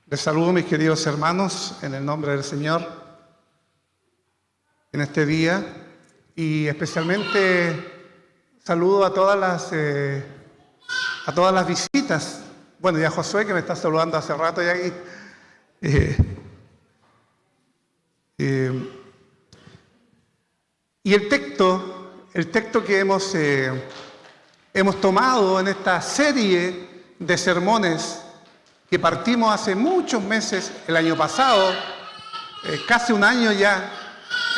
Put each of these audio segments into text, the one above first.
Les saludo, mis queridos hermanos, en el nombre del Señor, en este día, y especialmente saludo a todas las visitas. Bueno, y a Josué, que me está saludando hace rato ya aquí. Y el texto que hemos tomado en esta serie de sermones que partimos hace muchos meses, el año pasado, casi un año ya,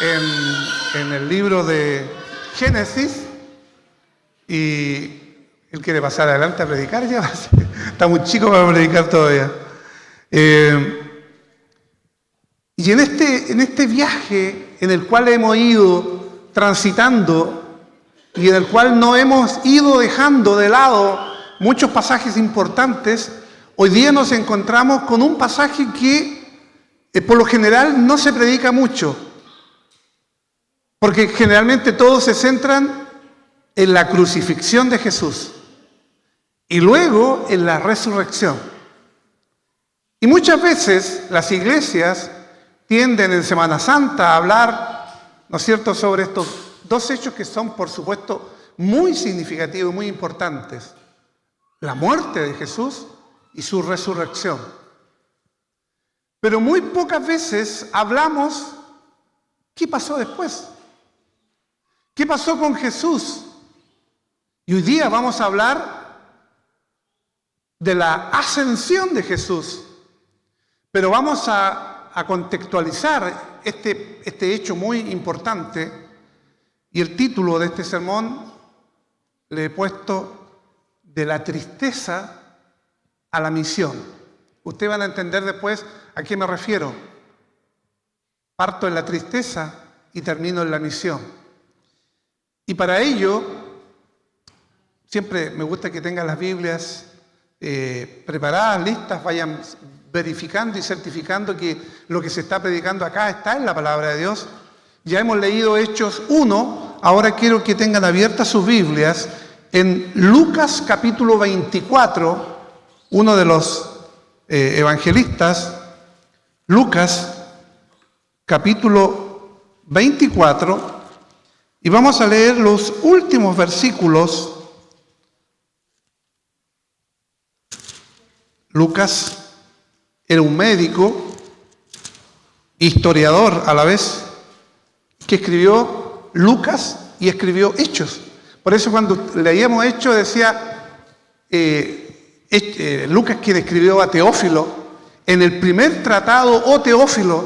en el libro de Génesis, y él quiere pasar adelante a predicar ya, está muy chico para predicar todavía. Y en este viaje en el cual hemos ido transitando y en el cual no hemos ido dejando de lado muchos pasajes importantes, hoy día nos encontramos con un pasaje que por lo general no se predica mucho, porque generalmente todos se centran en la crucifixión de Jesús y luego en la resurrección. Y muchas veces las iglesias tienden en Semana Santa a hablar, ¿no es cierto?, sobre estos dos hechos que son, por supuesto, muy significativos y muy importantes: la muerte de Jesús y su resurrección. Pero muy pocas veces hablamos qué pasó después. ¿Qué pasó con Jesús? Y hoy día vamos a hablar de la ascensión de Jesús. Pero vamos a contextualizar este hecho muy importante, y el título de este sermón le he puesto de la tristeza a la misión. Ustedes van a entender después a qué me refiero. Parto en la tristeza y termino en la misión. Y para ello, siempre me gusta que tengan las Biblias preparadas, listas, vayan verificando y certificando que lo que se está predicando acá está en la palabra de Dios. Ya hemos leído Hechos 1, ahora quiero que tengan abiertas sus Biblias en Lucas capítulo 24, uno de los evangelistas, Lucas capítulo 24, y vamos a leer los últimos versículos. Lucas era un médico, historiador a la vez, que escribió Lucas y escribió Hechos. Por eso cuando leíamos Hechos decía Lucas, quien escribió a Teófilo, en el primer tratado, oh Teófilo,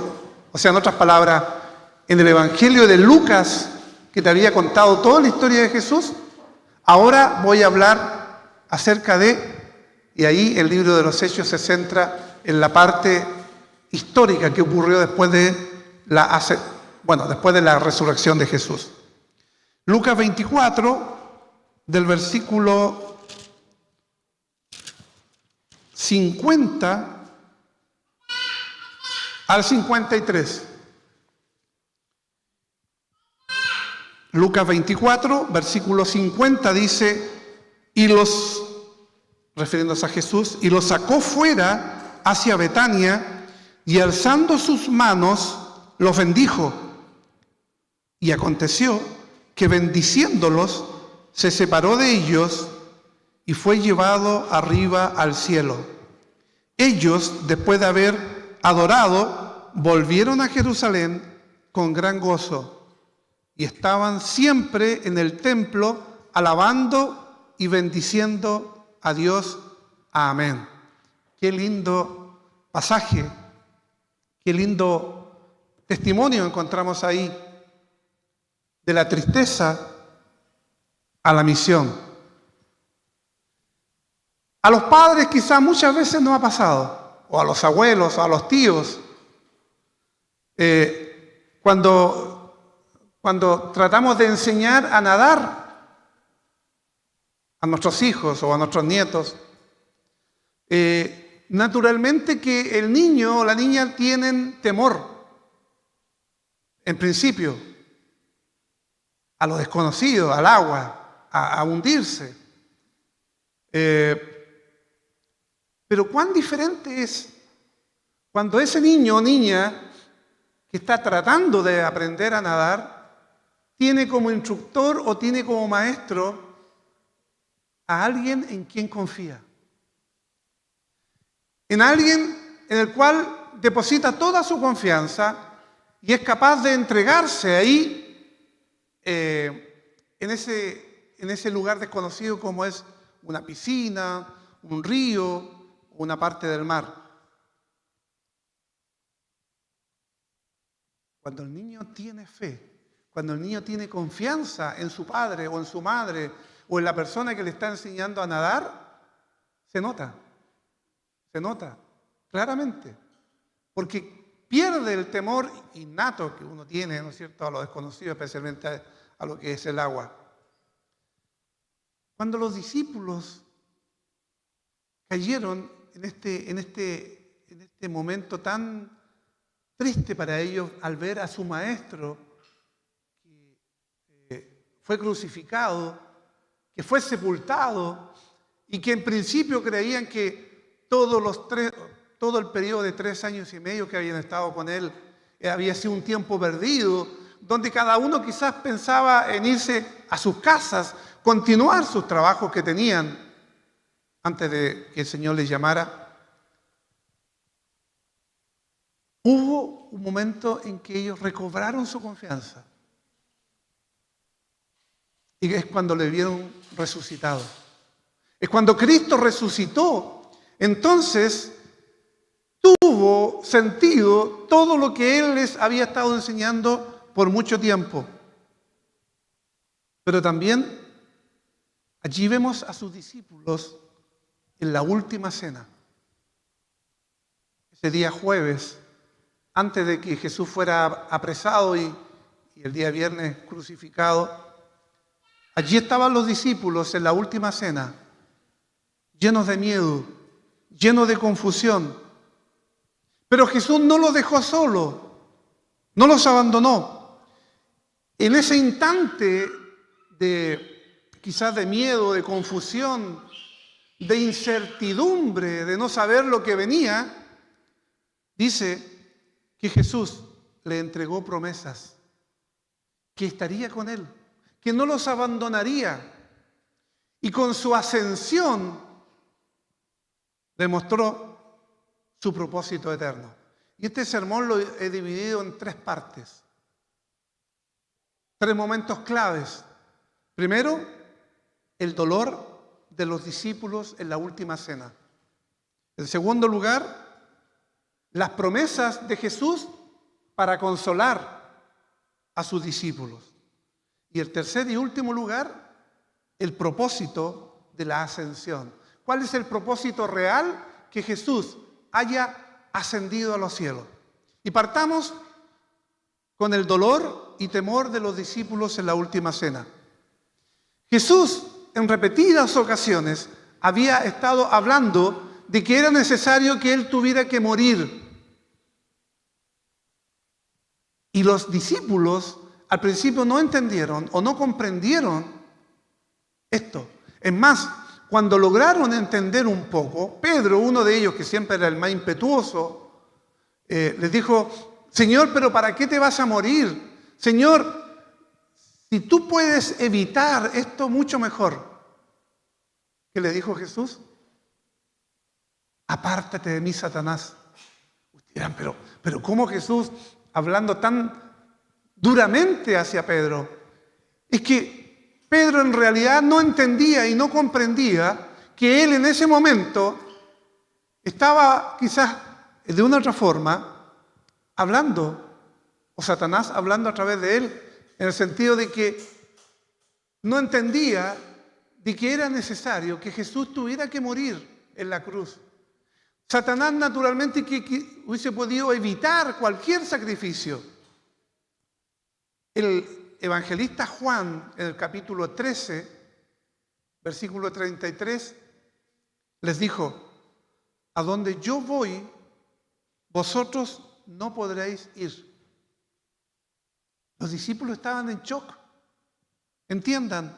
o sea, en otras palabras, en el Evangelio de Lucas, que te había contado toda la historia de Jesús, ahora voy a hablar acerca de, y ahí el libro de los Hechos se centra en la parte histórica que ocurrió después de la resurrección de Jesús. Lucas 24, del versículo 50 al 53. Lucas 24, versículo 50 dice: refiriéndose a Jesús, y los sacó fuera hacia Betania, y alzando sus manos los bendijo. Y aconteció que, bendiciéndolos, se separó de ellos y fue llevado arriba al cielo. Ellos, después de haber adorado, volvieron a Jerusalén con gran gozo, y estaban siempre en el templo alabando y bendiciendo a Dios. Amén. Qué lindo pasaje, qué lindo testimonio encontramos ahí de la tristeza a la misión. A los padres quizás muchas veces nos ha pasado, o a los abuelos, o a los tíos, cuando tratamos de enseñar a nadar a nuestros hijos o a nuestros nietos, naturalmente que el niño o la niña tienen temor, en principio, a lo desconocido, al agua, a hundirse. Pero cuán diferente es Cuando ese niño o niña que está tratando de aprender a nadar tiene como instructor o tiene como maestro a alguien en quien confía. En alguien en el cual deposita toda su confianza y es capaz de entregarse ahí en ese lugar desconocido como es una piscina, un río, una parte del mar. Cuando el niño tiene fe, cuando el niño tiene confianza en su padre o en su madre o en la persona que le está enseñando a nadar, se nota claramente, porque pierde el temor innato que uno tiene, ¿no es cierto?, a lo desconocido, especialmente a lo que es el agua. Cuando los discípulos cayeron en este momento tan triste para ellos al ver a su maestro que fue crucificado, que fue sepultado y que en principio creían que todo el periodo de 3 años y medio que habían estado con él había sido un tiempo perdido, donde cada uno quizás pensaba en irse a sus casas, continuar sus trabajos que tenían antes de que el Señor les llamara. Hubo un momento en que ellos recobraron su confianza. Y es cuando le vieron resucitado. Es cuando Cristo resucitó. Entonces tuvo sentido todo lo que Él les había estado enseñando por mucho tiempo. Pero también allí vemos a sus discípulos en la última cena. Ese día jueves, antes de que Jesús fuera apresado y el día viernes crucificado, allí estaban los discípulos en la última cena, llenos de miedo, llenos de confusión. Pero Jesús no los dejó solo, no los abandonó. En ese instante quizás de miedo, de confusión, de incertidumbre, de no saber lo que venía, dice que Jesús le entregó promesas, que estaría con él, que no los abandonaría. Y con su ascensión demostró su propósito eterno. Y este sermón lo he dividido en 3 partes. 3 momentos claves. Primero, el dolor de los discípulos en la última cena. En segundo lugar, las promesas de Jesús para consolar a sus discípulos. Y el tercer y último lugar, el propósito de la ascensión. ¿Cuál es el propósito real? Que Jesús haya ascendido a los cielos. Y partamos con el dolor y temor de los discípulos en la última cena. Jesús, en repetidas ocasiones, había estado hablando de que era necesario que Él tuviera que morir. Y los discípulos al principio no entendieron o no comprendieron esto. Es más, cuando lograron entender un poco, Pedro, uno de ellos que siempre era el más impetuoso, les dijo: Señor, ¿pero para qué te vas a morir? Señor, si tú puedes evitar esto, mucho mejor. ¿Qué le dijo Jesús? Apártate de mí, Satanás. Ustedes dirán, pero ¿cómo Jesús, hablando tan duramente hacia Pedro? Es que Pedro en realidad no entendía y no comprendía que él en ese momento estaba quizás de una otra forma hablando, o Satanás hablando a través de él, en el sentido de que no entendía de que era necesario que Jesús tuviera que morir en la cruz. Satanás naturalmente que hubiese podido evitar cualquier sacrificio. El evangelista Juan, en el capítulo 13, versículo 33, les dijo: a donde yo voy, vosotros no podréis ir. Los discípulos estaban en shock. Entiendan,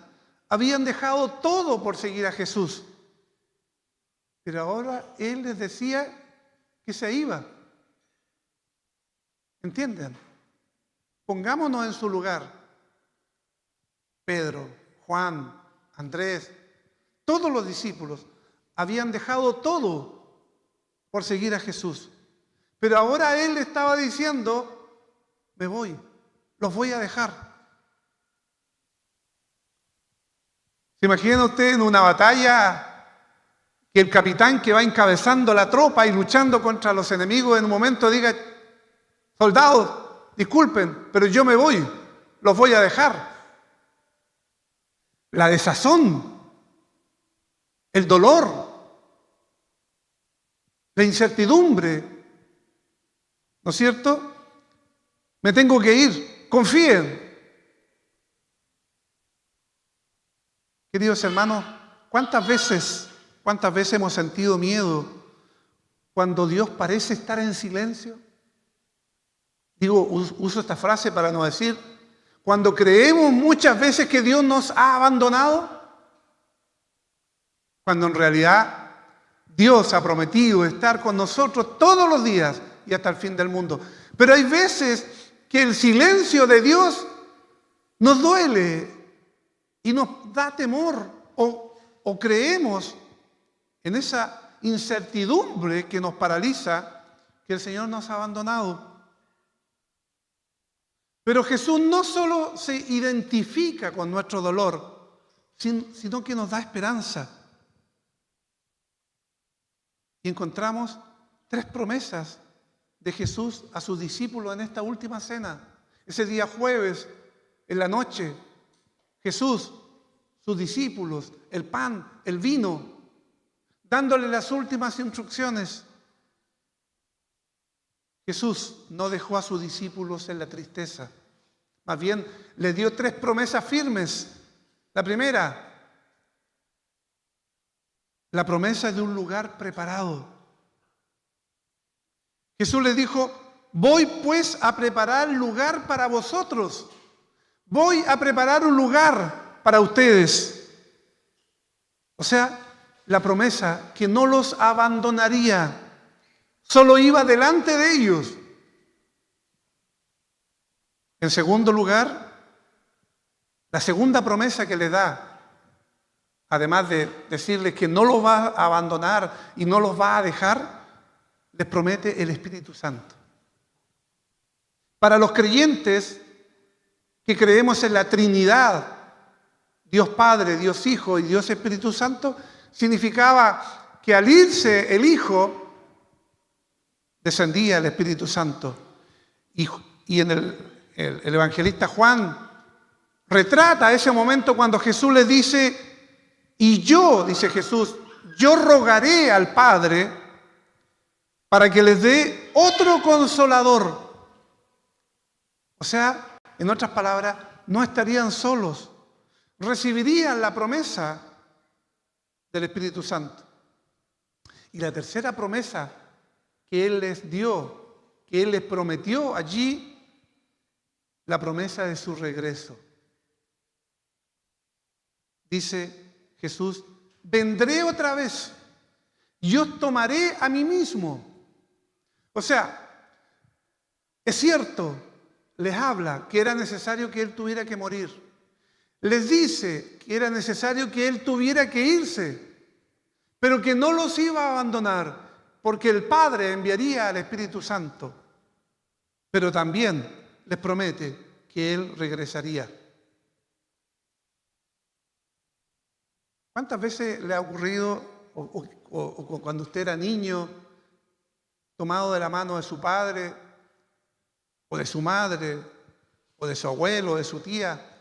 habían dejado todo por seguir a Jesús. Pero ahora Él les decía que se iba. ¿Entienden? Pongámonos en su lugar. Pedro, Juan, Andrés, todos los discípulos habían dejado todo por seguir a Jesús. Pero ahora Él le estaba diciendo, me voy, los voy a dejar. ¿Se imagina usted en una batalla que el capitán que va encabezando la tropa y luchando contra los enemigos en un momento diga, soldados, disculpen, pero yo me voy, los voy a dejar? La desazón, el dolor, la incertidumbre, ¿no es cierto? Me tengo que ir, confíen. Queridos hermanos, ¿cuántas veces hemos sentido miedo cuando Dios parece estar en silencio? Digo, uso esta frase para no decir, cuando creemos muchas veces que Dios nos ha abandonado, cuando en realidad Dios ha prometido estar con nosotros todos los días y hasta el fin del mundo. Pero hay veces que el silencio de Dios nos duele y nos da temor o creemos en esa incertidumbre que nos paraliza, que el Señor nos ha abandonado. Pero Jesús no solo se identifica con nuestro dolor, sino que nos da esperanza. Y encontramos 3 promesas de Jesús a sus discípulos en esta última cena. Ese día jueves, en la noche, Jesús, sus discípulos, el pan, el vino, dándole las últimas instrucciones. Jesús no dejó a sus discípulos en la tristeza. Más bien, le dio 3 promesas firmes. La primera, la promesa de un lugar preparado. Jesús les dijo, voy pues a preparar lugar para vosotros. Voy a preparar un lugar para ustedes. O sea, la promesa que no los abandonaría. Solo iba delante de ellos. En segundo lugar, la segunda promesa que les da, además de decirles que no los va a abandonar y no los va a dejar, les promete el Espíritu Santo. Para los creyentes que creemos en la Trinidad, Dios Padre, Dios Hijo y Dios Espíritu Santo, significaba que al irse el Hijo, descendía el Espíritu Santo. Y en el evangelista Juan retrata ese momento cuando Jesús les dice, y yo, dice Jesús, yo rogaré al Padre para que les dé otro consolador. O sea, en otras palabras, no estarían solos, recibirían la promesa del Espíritu Santo. Y la tercera promesa que Él les dio, que Él les prometió allí, la promesa de su regreso. Dice Jesús, vendré otra vez y os tomaré a mí mismo. O sea, es cierto, les habla que era necesario que Él tuviera que morir. Les dice que era necesario que Él tuviera que irse, pero que no los iba a abandonar, porque el Padre enviaría al Espíritu Santo. Pero también les promete que Él regresaría. ¿Cuántas veces le ha ocurrido, o cuando usted era niño, tomado de la mano de su padre, o de su madre, o de su abuelo, o de su tía,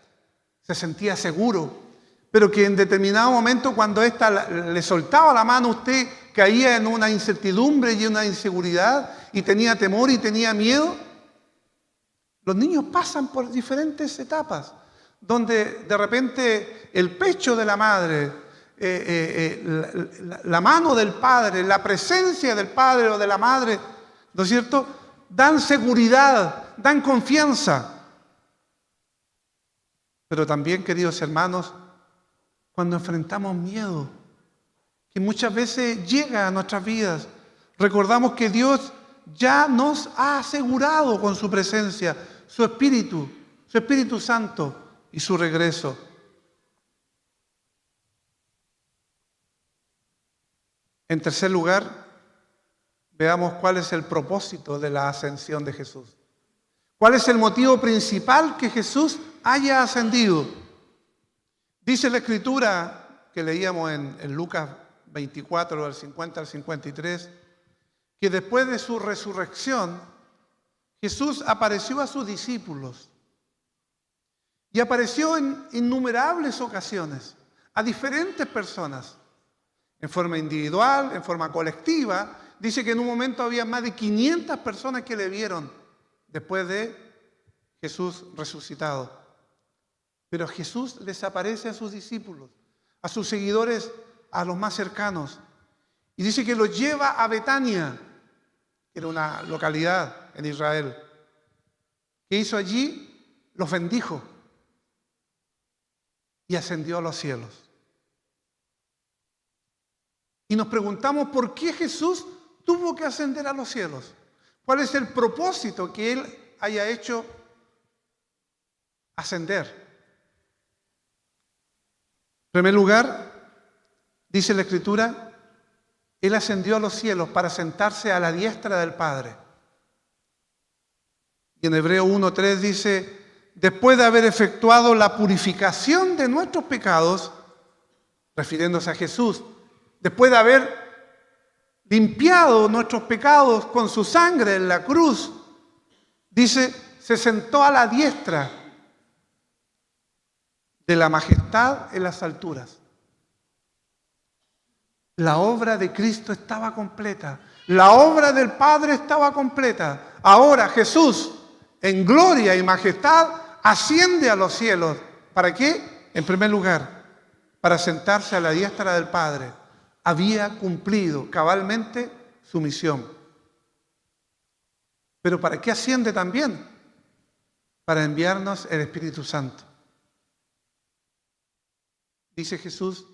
se sentía seguro, pero que en determinado momento, cuando ésta le soltaba la mano, usted caía en una incertidumbre y una inseguridad, y tenía temor y tenía miedo? Los niños pasan por diferentes etapas, donde de repente el pecho de la madre, la mano del padre, la presencia del padre o de la madre, ¿no es cierto?, dan seguridad, dan confianza. Pero también, queridos hermanos, cuando enfrentamos miedo, que muchas veces llega a nuestras vidas, recordamos que Dios ya nos ha asegurado con su presencia, su Espíritu Santo y su regreso. En tercer lugar, veamos cuál es el propósito de la ascensión de Jesús. ¿Cuál es el motivo principal que Jesús haya ascendido? Dice la Escritura que leíamos en Lucas 24, del 50 al 53, que después de su resurrección, Jesús apareció a sus discípulos y apareció en innumerables ocasiones a diferentes personas, en forma individual, en forma colectiva. Dice que en un momento había más de 500 personas que le vieron después de Jesús resucitado. Pero Jesús les aparece a sus discípulos, a sus seguidores, a los más cercanos. Y dice que los lleva a Betania, que era una localidad en Israel. ¿Qué hizo allí? Los bendijo y ascendió a los cielos. Y nos preguntamos por qué Jesús tuvo que ascender a los cielos. ¿Cuál es el propósito que Él haya hecho ascender? En primer lugar, dice la Escritura, Él ascendió a los cielos para sentarse a la diestra del Padre. Y en Hebreo 1:3 dice, después de haber efectuado la purificación de nuestros pecados, refiriéndose a Jesús, después de haber limpiado nuestros pecados con su sangre en la cruz, dice, se sentó a la diestra de la majestad en las alturas. La obra de Cristo estaba completa. La obra del Padre estaba completa. Ahora Jesús, en gloria y majestad, asciende a los cielos. ¿Para qué? En primer lugar, para sentarse a la diestra del Padre. Había cumplido cabalmente su misión. ¿Pero para qué asciende también? Para enviarnos el Espíritu Santo. Dice Jesús,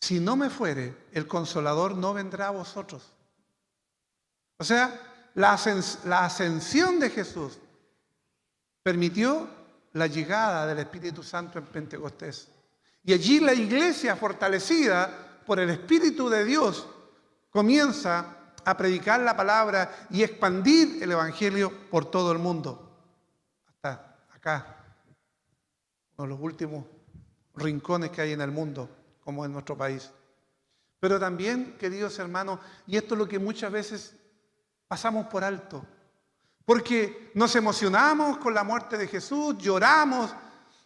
si no me fuere, el Consolador no vendrá a vosotros. O sea, la ascensión de Jesús permitió la llegada del Espíritu Santo en Pentecostés. Y allí la iglesia, fortalecida por el Espíritu de Dios, comienza a predicar la palabra y expandir el Evangelio por todo el mundo. Hasta acá, uno de los últimos rincones que hay en el mundo, como en nuestro país. Pero también, queridos hermanos, y esto es lo que muchas veces pasamos por alto, porque nos emocionamos con la muerte de Jesús, lloramos,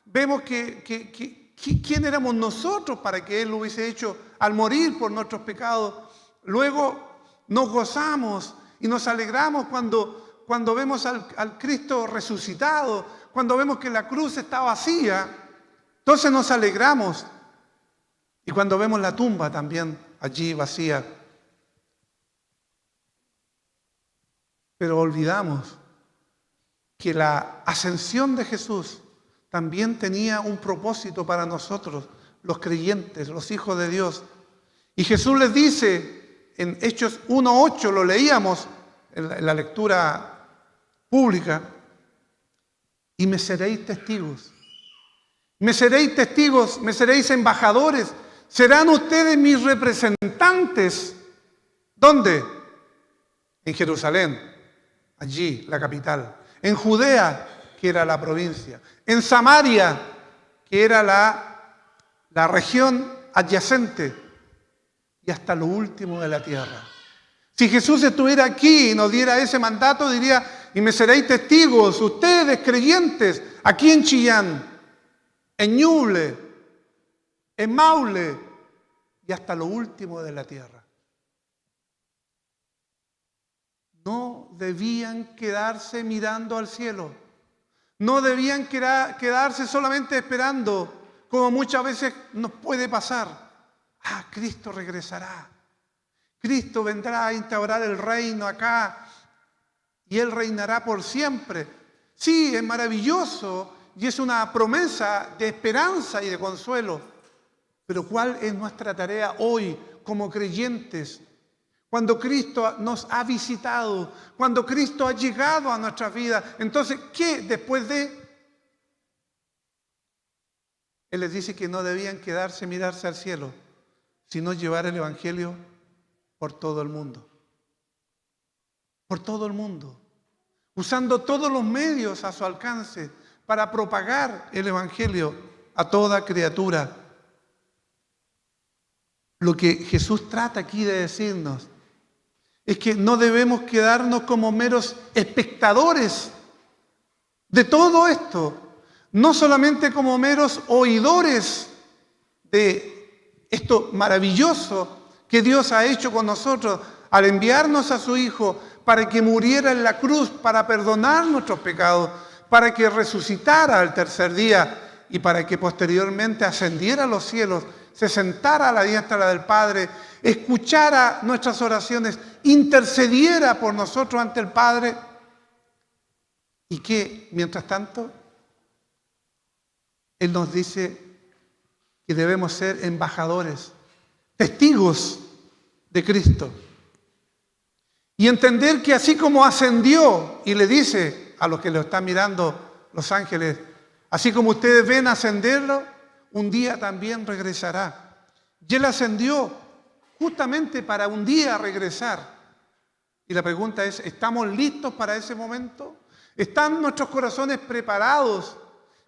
vemos ¿quién éramos nosotros para que Él lo hubiese hecho al morir por nuestros pecados? Luego nos gozamos y nos alegramos cuando vemos al Cristo resucitado, cuando vemos que la cruz está vacía, entonces nos alegramos. Y cuando vemos la tumba también allí vacía. Pero olvidamos que la ascensión de Jesús también tenía un propósito para nosotros, los creyentes, los hijos de Dios. Y Jesús les dice en Hechos 1:8, lo leíamos en la lectura pública, y me seréis testigos. Me seréis testigos, me seréis embajadores. Serán ustedes mis representantes. ¿Dónde? En Jerusalén, allí, la capital. En Judea, que era la provincia. En Samaria, que era la región adyacente. Y hasta lo último de la tierra. Si Jesús estuviera aquí y nos diera ese mandato, diría, y me seréis testigos, ustedes creyentes, aquí en Chillán, en Ñuble, en Maule y hasta lo último de la tierra. No debían quedarse mirando al cielo. No debían quedarse solamente esperando, como muchas veces nos puede pasar. Cristo regresará. Cristo vendrá a instaurar el reino acá y Él reinará por siempre. Sí, es maravilloso y es una promesa de esperanza y de consuelo. Pero ¿cuál es nuestra tarea hoy como creyentes? cuando Cristo nos ha visitado, cuando Cristo ha llegado a nuestras vidas. Entonces, ¿qué después de? Él les dice que no debían quedarse, mirarse al cielo, sino llevar el Evangelio por todo el mundo. Por todo el mundo. Usando todos los medios a su alcance para propagar el Evangelio a toda criatura. Lo que Jesús trata aquí de decirnos es que no debemos quedarnos como meros espectadores de todo esto, no solamente como meros oidores de esto maravilloso que Dios ha hecho con nosotros al enviarnos a su Hijo para que muriera en la cruz, para perdonar nuestros pecados, para que resucitara al tercer día y para que posteriormente ascendiera a los cielos, se sentara a la diestra del Padre, escuchara nuestras oraciones, intercediera por nosotros ante el Padre, y que, mientras tanto, Él nos dice que debemos ser embajadores, testigos de Cristo. Y entender que así como ascendió, y le dice a los que lo están mirando los ángeles, así como ustedes ven ascenderlo, un día también regresará. Y Él ascendió justamente para un día regresar. Y la pregunta es, ¿estamos listos para ese momento? ¿Están nuestros corazones preparados,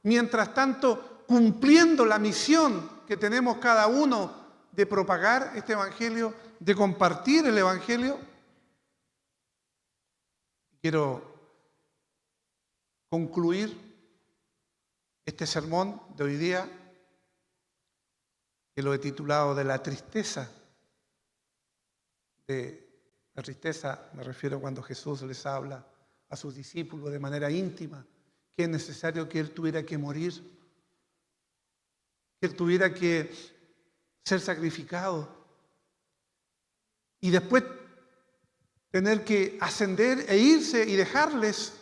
mientras tanto, cumpliendo la misión que tenemos cada uno de propagar este Evangelio, de compartir el Evangelio? Quiero concluir este sermón de hoy día, que lo he titulado de la tristeza. De la tristeza me refiero cuando Jesús les habla a sus discípulos de manera íntima, que es necesario que Él tuviera que morir, que Él tuviera que ser sacrificado y después tener que ascender e irse y dejarles.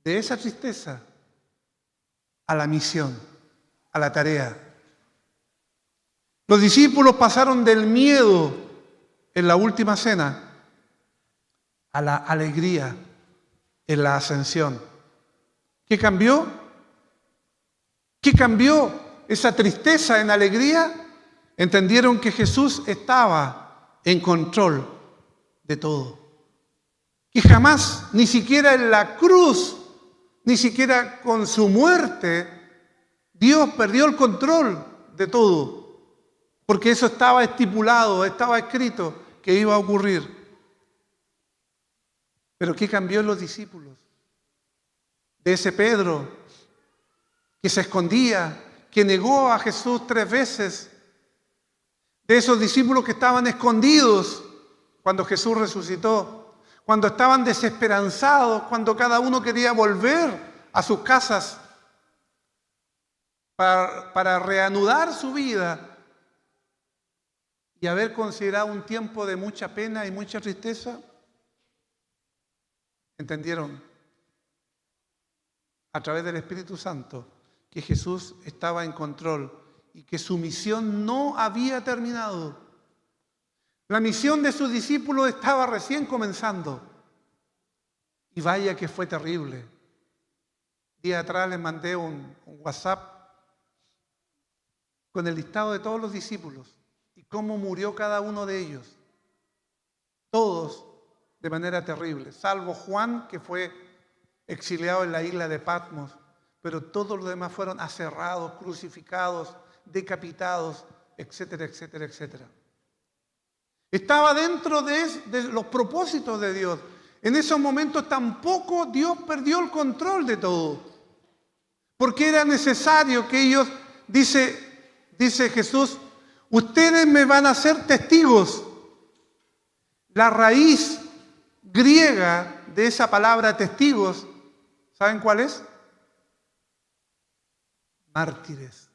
De esa tristeza a la misión, a la tarea. Los discípulos pasaron del miedo en la última cena a la alegría en la ascensión. ¿Qué cambió? ¿Qué cambió esa tristeza en alegría? Entendieron que Jesús estaba en control de todo. Que jamás, ni siquiera en la cruz, ni siquiera con su muerte, Dios perdió el control de todo. Porque eso estaba estipulado, estaba escrito que iba a ocurrir. Pero ¿qué cambió en los discípulos? De ese Pedro que se escondía, que negó a Jesús 3 veces. De esos discípulos que estaban escondidos cuando Jesús resucitó. Cuando estaban desesperanzados, cuando cada uno quería volver a sus casas para reanudar su vida y haber considerado un tiempo de mucha pena y mucha tristeza, entendieron a través del Espíritu Santo que Jesús estaba en control y que su misión no había terminado. La misión de sus discípulos estaba recién comenzando. Y vaya que fue terrible. Día atrás les mandé un WhatsApp con el listado de todos los discípulos y cómo murió cada uno de ellos. Todos de manera terrible, salvo Juan, que fue exiliado en la isla de Patmos, pero todos los demás fueron aserrados, crucificados, decapitados, etcétera, etcétera, etcétera. Estaba dentro de los propósitos de Dios. En esos momentos tampoco Dios perdió el control de todo. Porque era necesario que ellos, dice Jesús, ustedes me van a ser testigos. La raíz griega de esa palabra testigos, ¿saben cuál es? Mártires.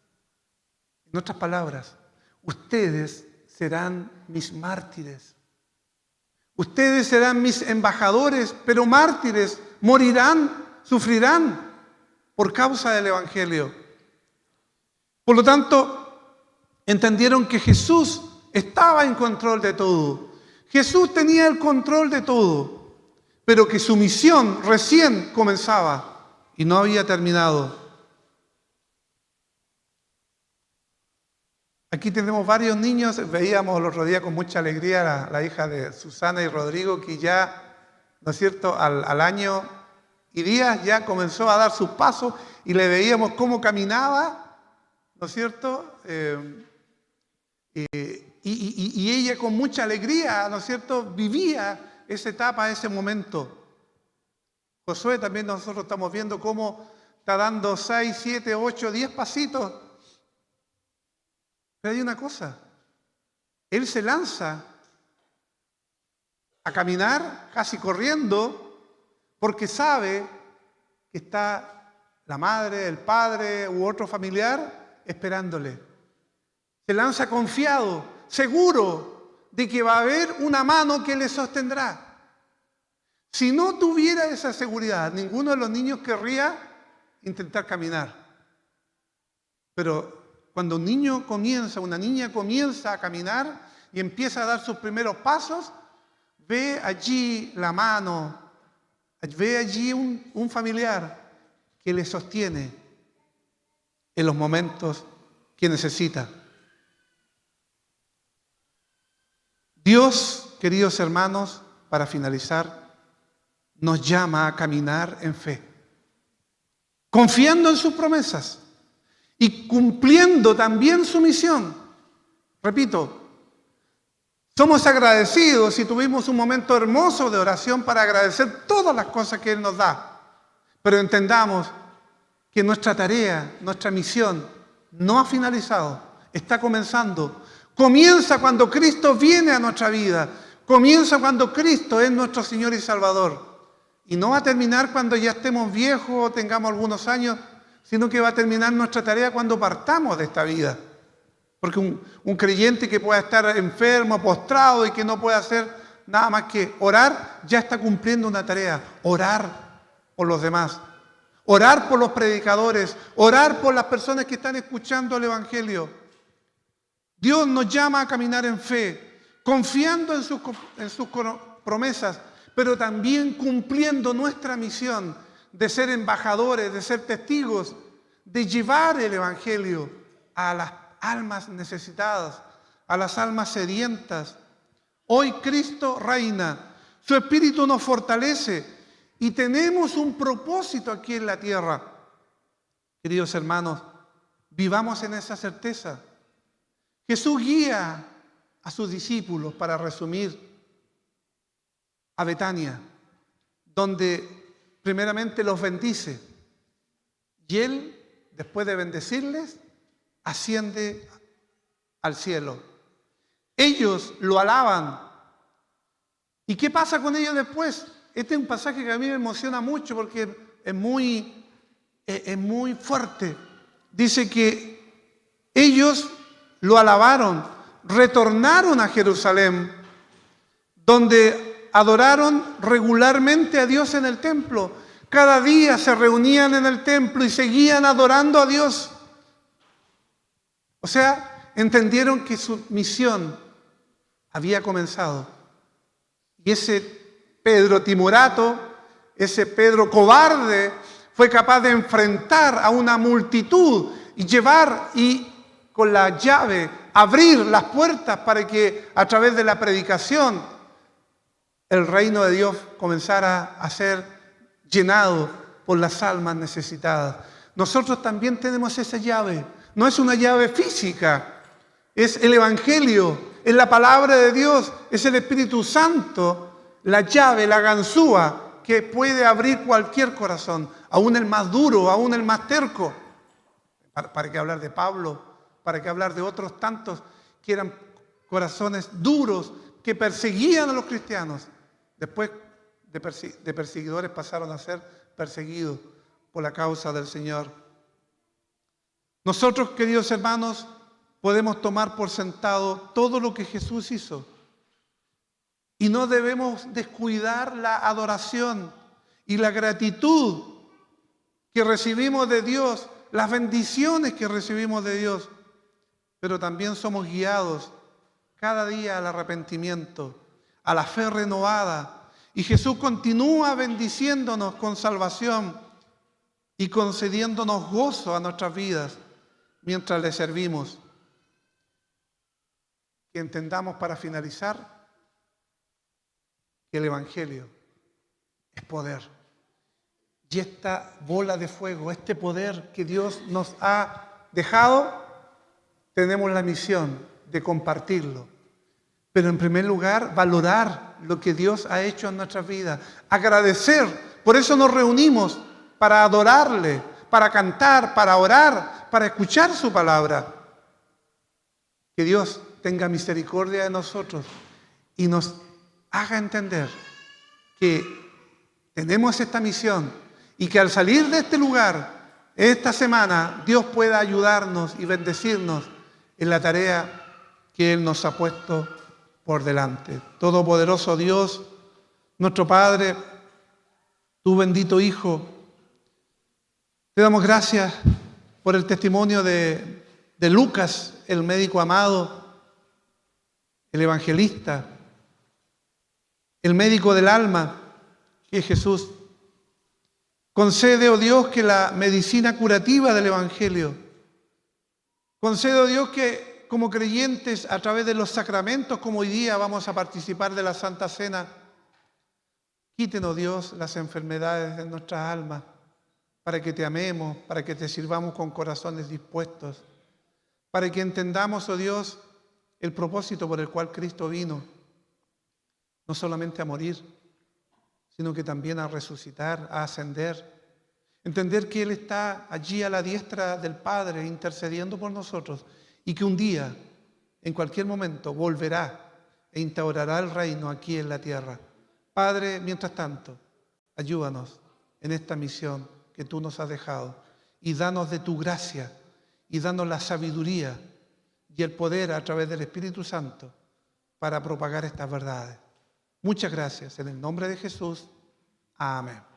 En otras palabras, ustedes serán mis mártires. Ustedes serán mis embajadores, pero mártires, morirán, sufrirán por causa del Evangelio. Por lo tanto, entendieron que Jesús estaba en control de todo. Jesús tenía el control de todo, pero que su misión recién comenzaba y no había terminado. Aquí tenemos varios niños, veíamos el otro día con mucha alegría la hija de Susana y Rodrigo, que ya, ¿no es cierto?, al año y días ya comenzó a dar sus pasos y le veíamos cómo caminaba, ¿no es cierto?, y ella con mucha alegría, ¿no es cierto?, vivía esa etapa, ese momento. Josué también nosotros estamos viendo cómo está dando 6, 7, 8, 10 pasitos. Pero hay una cosa, él se lanza a caminar casi corriendo porque sabe que está la madre, el padre u otro familiar esperándole. Se lanza confiado, seguro de que va a haber una mano que le sostendrá. Si no tuviera esa seguridad, ninguno de los niños querría intentar caminar. Pero cuando un niño comienza, una niña comienza a caminar y empieza a dar sus primeros pasos, ve allí la mano, ve allí un familiar que le sostiene en los momentos que necesita. Dios, queridos hermanos, para finalizar, nos llama a caminar en fe, confiando en sus promesas y cumpliendo también su misión. Repito, somos agradecidos y tuvimos un momento hermoso de oración para agradecer todas las cosas que Él nos da. Pero entendamos que nuestra tarea, nuestra misión no ha finalizado, está comenzando. Comienza cuando Cristo viene a nuestra vida, comienza cuando Cristo es nuestro Señor y Salvador. Y no va a terminar cuando ya estemos viejos o tengamos algunos años, sino que va a terminar nuestra tarea cuando partamos de esta vida. Porque un creyente que pueda estar enfermo, postrado y que no pueda hacer nada más que orar, ya está cumpliendo una tarea. Orar por los demás, orar por los predicadores, orar por las personas que están escuchando el Evangelio. Dios nos llama a caminar en fe, confiando en sus promesas, pero también cumpliendo nuestra misión de ser embajadores, de ser testigos, de llevar el Evangelio a las almas necesitadas, a las almas sedientas. Hoy Cristo reina, su Espíritu nos fortalece y tenemos un propósito aquí en la tierra. Queridos hermanos, vivamos en esa certeza. Jesús guía a sus discípulos, para resumir, a Betania, donde primeramente los bendice. Y Él, después de bendecirles, asciende al cielo. Ellos lo alaban. ¿Y qué pasa con ellos después? Este es un pasaje que a mí me emociona mucho porque es muy fuerte. Dice que ellos lo alabaron, retornaron a Jerusalén, donde adoraron regularmente a Dios en el templo. Cada día se reunían en el templo y seguían adorando a Dios. O sea, entendieron que su misión había comenzado. Y ese Pedro timorato, ese Pedro cobarde, fue capaz de enfrentar a una multitud y llevar y con la llave abrir las puertas para que a través de la predicación el reino de Dios comenzara a ser llenado por las almas necesitadas. Nosotros también tenemos esa llave. No es una llave física, es el Evangelio, es la palabra de Dios, es el Espíritu Santo, la llave, la ganzúa que puede abrir cualquier corazón, aún el más duro, aún el más terco. ¿Para qué hablar de Pablo? ¿Para qué hablar de otros tantos que eran corazones duros, que perseguían a los cristianos? Después de perseguidores pasaron a ser perseguidos por la causa del Señor. Nosotros, queridos hermanos, podemos tomar por sentado todo lo que Jesús hizo. Y no debemos descuidar la adoración y la gratitud que recibimos de Dios, las bendiciones que recibimos de Dios. Pero también somos guiados cada día al arrepentimiento, a la fe renovada. Y Jesús continúa bendiciéndonos con salvación y concediéndonos gozo a nuestras vidas mientras le servimos. Que entendamos para finalizar que el Evangelio es poder. Y esta bola de fuego, este poder que Dios nos ha dejado, tenemos la misión de compartirlo. Pero en primer lugar, valorar lo que Dios ha hecho en nuestras vidas. Agradecer. Por eso nos reunimos, para adorarle, para cantar, para orar, para escuchar su palabra. Que Dios tenga misericordia de nosotros y nos haga entender que tenemos esta misión y que al salir de este lugar, esta semana, Dios pueda ayudarnos y bendecirnos en la tarea que Él nos ha puesto por delante. Todopoderoso Dios, nuestro Padre, tu bendito Hijo, te damos gracias por el testimonio de Lucas, el médico amado, el evangelista, el médico del alma, que es Jesús. Concede, oh Dios, que la medicina curativa del Evangelio, concede, oh Dios, que como creyentes, a través de los sacramentos, como hoy día vamos a participar de la Santa Cena, quítenos, Dios, las enfermedades de nuestras almas, para que te amemos, para que te sirvamos con corazones dispuestos, para que entendamos, oh Dios, el propósito por el cual Cristo vino, no solamente a morir, sino que también a resucitar, a ascender. Entender que Él está allí a la diestra del Padre intercediendo por nosotros y que un día, en cualquier momento, volverá e instaurará el reino aquí en la tierra. Padre, mientras tanto, ayúdanos en esta misión que tú nos has dejado y danos de tu gracia y danos la sabiduría y el poder a través del Espíritu Santo para propagar estas verdades. Muchas gracias. En el nombre de Jesús. Amén.